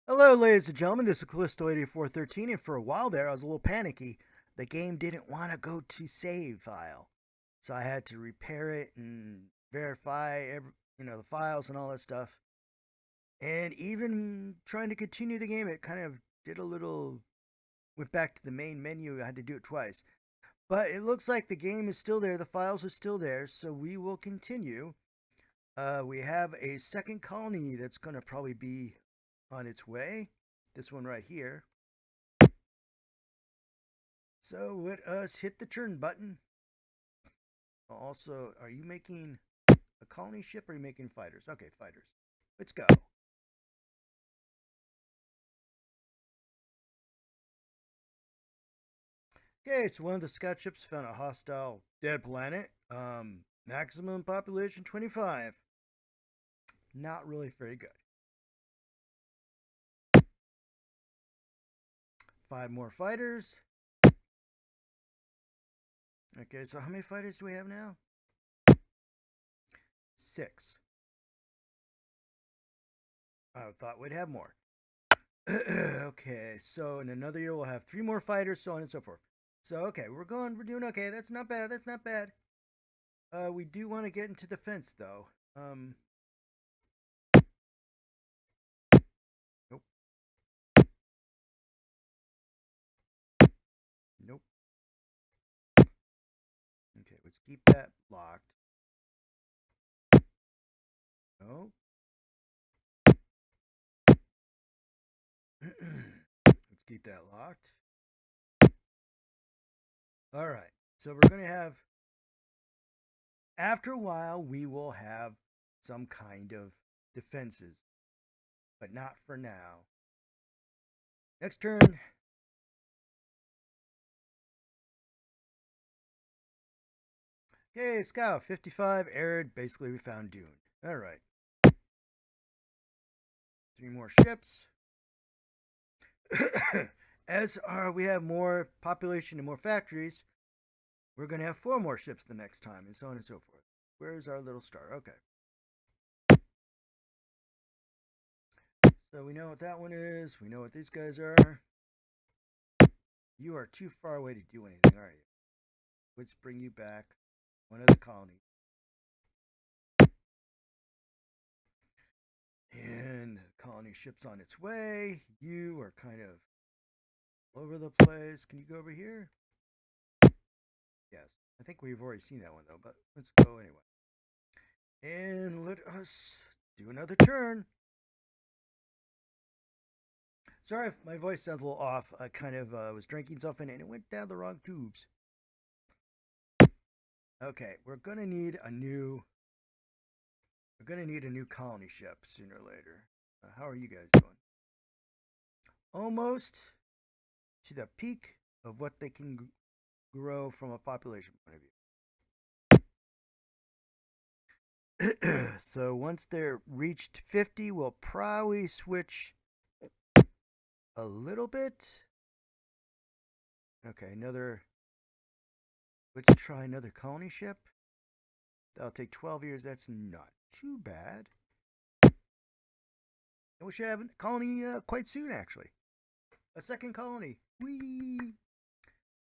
Hello, ladies and gentlemen. This is Callisto8413, and for a while there, I was a little panicky. The game didn't want to go to save file, so I had to repair it and verify, the files and all that stuff. And even trying to continue the game, it kind of did a little went back to the main menu. I had to do it twice, but it looks like the game is still there. The files are still there, so we will continue. We have a second colony that's going to probably be on its way. This one right here. So let us hit the turn button. Also, are you making a colony ship or are you making fighters? Okay, fighters. Let's go. Okay, so one of the scout ships found a hostile dead planet. Maximum population 25. Not really very good. 5 more fighters. Okay, so how many fighters do we have now? 6. I thought we'd have more. Okay, so in another year we'll have 3 more fighters, so on and so forth. So okay, we're doing okay. That's not bad. That's not bad. We do want to get into defense though. Nope. Nope. Okay, let's keep that locked. No. Let's keep that locked. All right. So we're going to have, after a while, we will have some kind of defenses, but not for now. Next turn. Okay, Scout 55, arid. Basically, we found Dune. All right. 3 more ships. As we have more population and more factories, we're going to have 4 more ships the next time, and so on and so forth. Where's our little star? Okay. So we know what that one is. We know what these guys are. You are too far away to do anything, are you? Let's bring you back. One of the colonies. And the colony ship's on its way. You are kind of all over the place. Can you go over here? Yes. I think we've already seen that one though, but let's go anyway. And let us do another turn. Sorry if my voice sounds a little off. I kind of was drinking something and it went down the wrong tubes. Okay, we're gonna need a new colony ship sooner or later. How are you guys doing? Almost to the peak of what they can grow from a population point of view. So once they're reached 50, we'll probably switch a little bit. Okay, let's try another colony ship. That'll take 12 years. That's not too bad. And we should have a colony quite soon, actually. A second colony. Whee!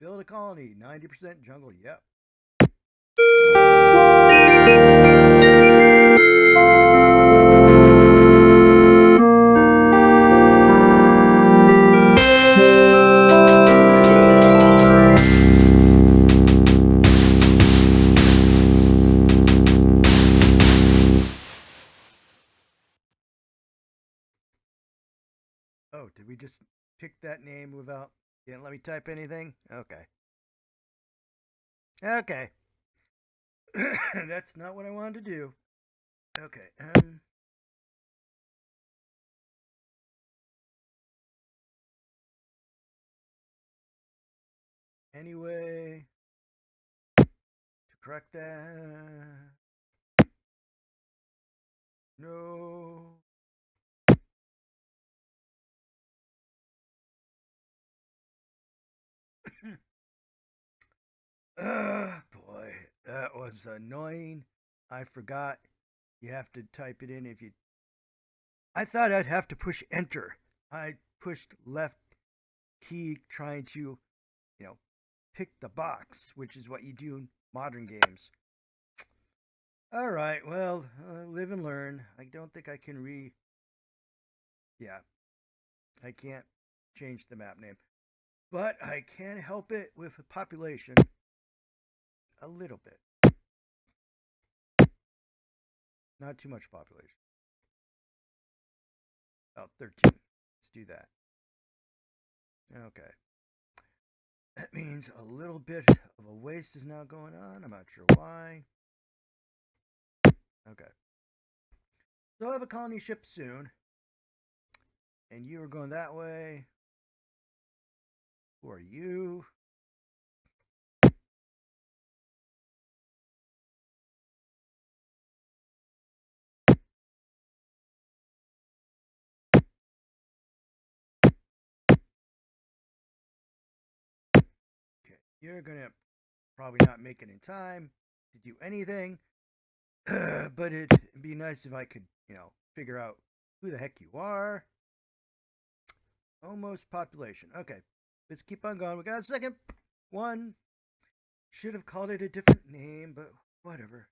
Build a colony. 90% jungle. Yep. Oh, did we just pick that name without... You didn't let me type anything? Okay. Okay. That's not what I wanted to do. Okay. Anyway, to correct that... No. Boy, that was annoying. I forgot you have to type it in if you... I thought I'd have to push enter. I pushed left key trying to, you know, pick the box, which is what you do in modern games. All right, well, live and learn. I don't think I can Yeah, I can't change the map name. But I can help it with a population. A little bit. Not too much population. About 13. Let's do that. Okay. That means a little bit of a waste is now going on. I'm not sure why. Okay. So I'll have a colony ship soon. And you are going that way. Who are you? Okay. You're going to probably not make it in time to do anything. But it'd be nice if I could, figure out who the heck you are. Almost population. Okay. Let's keep on going. We got a second. One. Should have called it a different name, but whatever.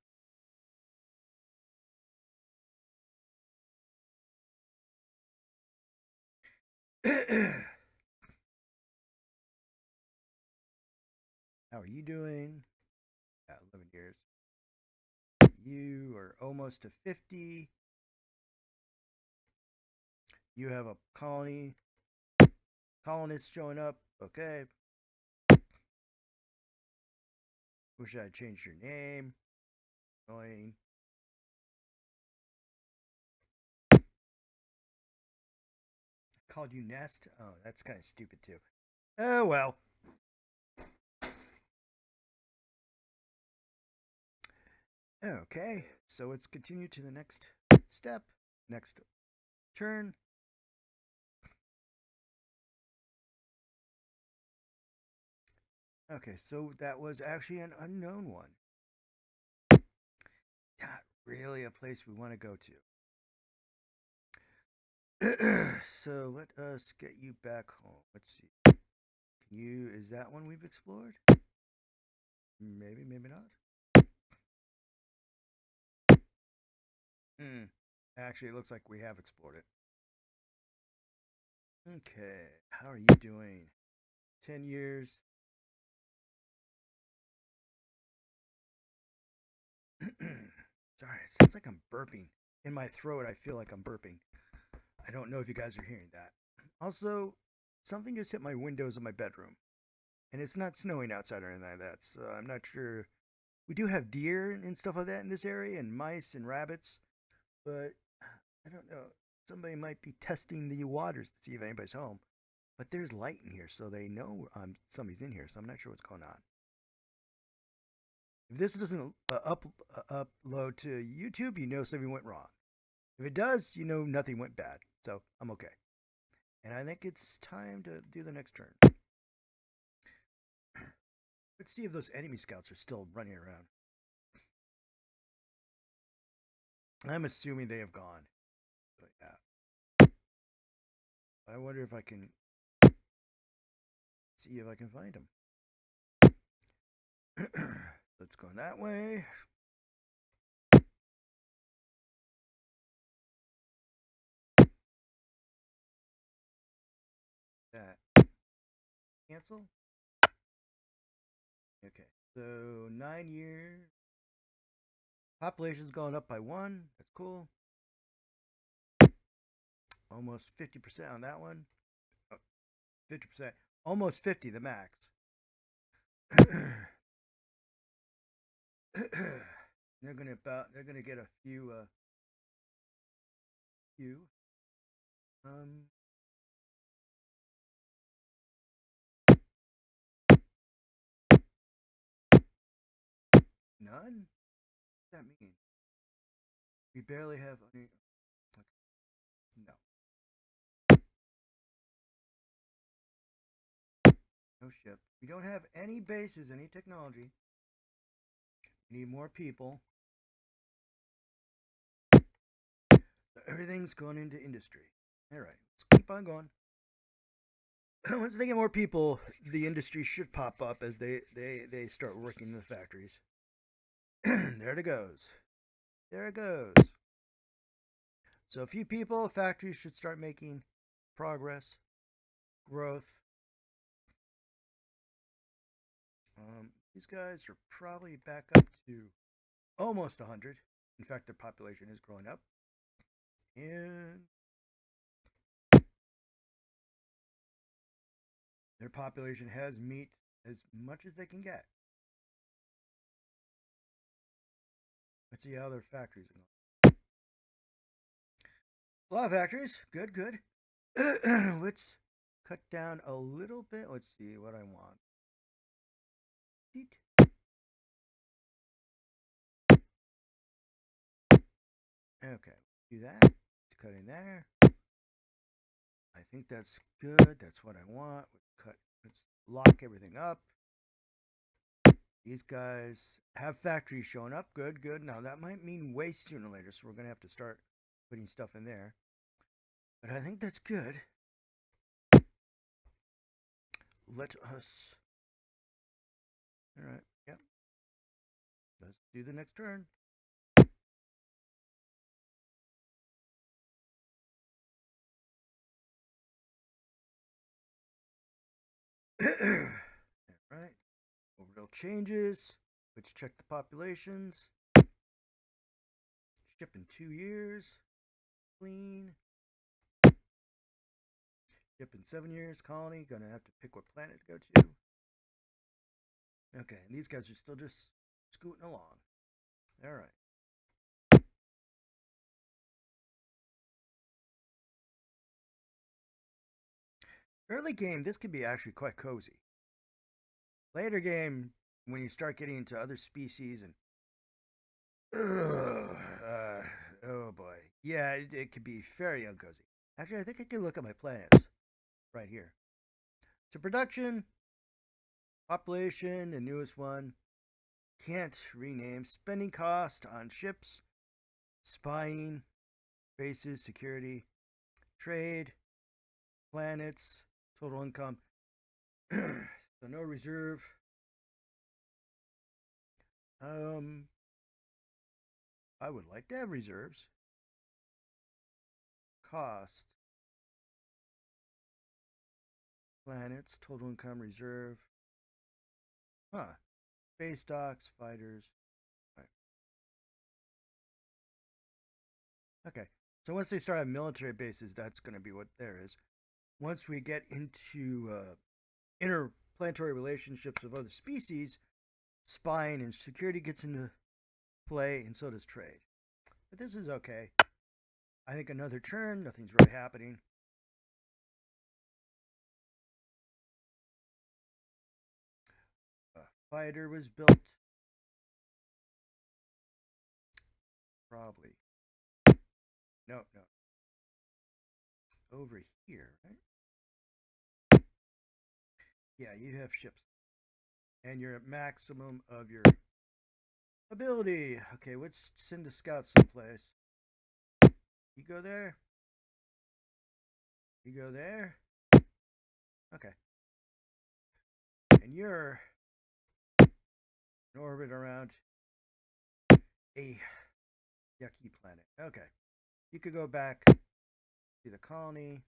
How are you doing? 11 years. You are almost to 50. You have a colonist showing up. Okay. Wish I had changed your name. Annoying. Called you Nest? Oh, that's kind of stupid too. Oh, well. Okay, so let's continue to the next step, next turn. Okay, so that was actually an unknown one. Not really a place we want to go to. So let us get you back home. Let's see. Is that one we've explored? Maybe, maybe not. Actually, it looks like we have explored it. Okay, how are you doing? 10 years. Sorry, it sounds like I'm burping. In my throat, I feel like I'm burping. I don't know if you guys are hearing that. Also, something just hit my windows of my bedroom. And it's not snowing outside or anything like that, so I'm not sure. We do have deer and stuff like that in this area, and mice and rabbits, but I don't know. Somebody might be testing the waters to see if anybody's home. But there's light in here, so they know somebody's in here, so I'm not sure what's going on. If this doesn't upload to YouTube, you know something went wrong. If it does, you know nothing went bad, so I'm okay. And I think it's time to do the next turn. Let's see if those enemy scouts are still running around. I'm assuming they have gone. But yeah. I wonder if I can see if I can find them. Let's go that way. That. Cancel. Okay. So 9 years. Population's going up by 1. That's cool. Almost 50% on that one. 50%. Almost 50, the max. They're gonna get a few. None? What does that mean? We barely have any. Okay. No. No ship. We don't have any bases, any technology. We need more people. So everything's going into industry. All right. Let's keep keep on going. Once they get more people, the industry should pop up as they start working in the factories. There it goes. There it goes. So a few people, factories should start making progress, growth. These guys are probably back up to almost 100. In fact, their population is growing up. And their population has meat as much as they can get. Let's see how their factories are going. A lot of factories. Good, good. Let's cut down a little bit. Let's see what I want. Okay, do that. Let's cut in there. I think that's good. That's what I want. Let's lock everything up. These guys have factories showing up. Good, good. Now that might mean waste sooner or later, so we're gonna have to start putting stuff in there. But I think that's good. Let us. All right. Yep. Let's do the next turn. All right. Orbital changes. Let's check the populations. Ship in 2 years. Clean. Ship in 7 years. Colony. Gonna have to pick what planet to go to. Okay, and these guys are still just scooting along. All right. Early game, this could be actually quite cozy. Later game, when you start getting into other species and oh boy, yeah, it could be very uncozy. Actually, I think I can look at my planets right here. So production, population, the newest one. Can't rename. Spending cost on ships, spying, bases, security, trade, planets, total income. So no reserve. I would like to have reserves. Cost. Planets, total income reserve. Huh. Space docks, fighters. Right. Okay. So once they start having military bases, that's going to be what there is. Once we get into interplanetary relationships with other species, spying and security gets into play, and so does trade. But this is okay. I think another turn, nothing's really happening. A fighter was built. Probably. No, no. Over here, right? Yeah, you have ships. And you're at maximum of your ability. Okay, let's send a scout someplace. You go there. You go there. Okay. And you're in orbit around a yucky planet. Okay. You could go back to the colony.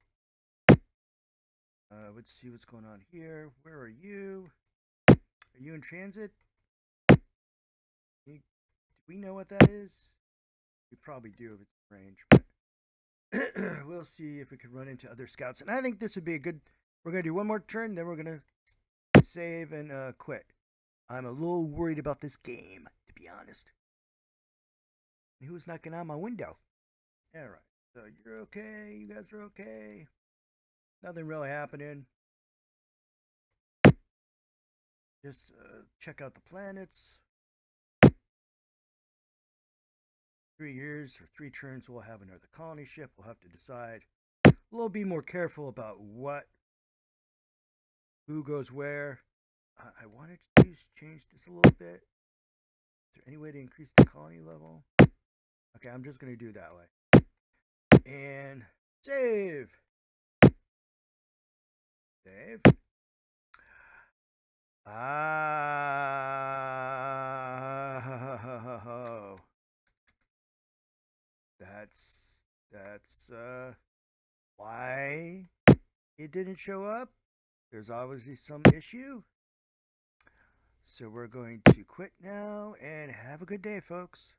Let's see what's going on here. Where are you? Are you in transit? Do we know what that is? We probably do if it's range, but we'll see if we can run into other scouts. And I think this would be a good. We're gonna do one more turn, then we're gonna save and quit. I'm a little worried about this game, to be honest. And who's knocking on my window? All right. So you're okay. You guys are okay. Nothing really happening. Just check out the planets. 3 years or 3 turns, we'll have another colony ship. We'll have to decide. We'll be more careful about who goes where. I wanted to change this a little bit. Is there any way to increase the colony level? Okay, I'm just going to do it that way. And save. Dave? Ah, that's why it didn't show up. There's obviously some issue. So we're going to quit now and have a good day, folks.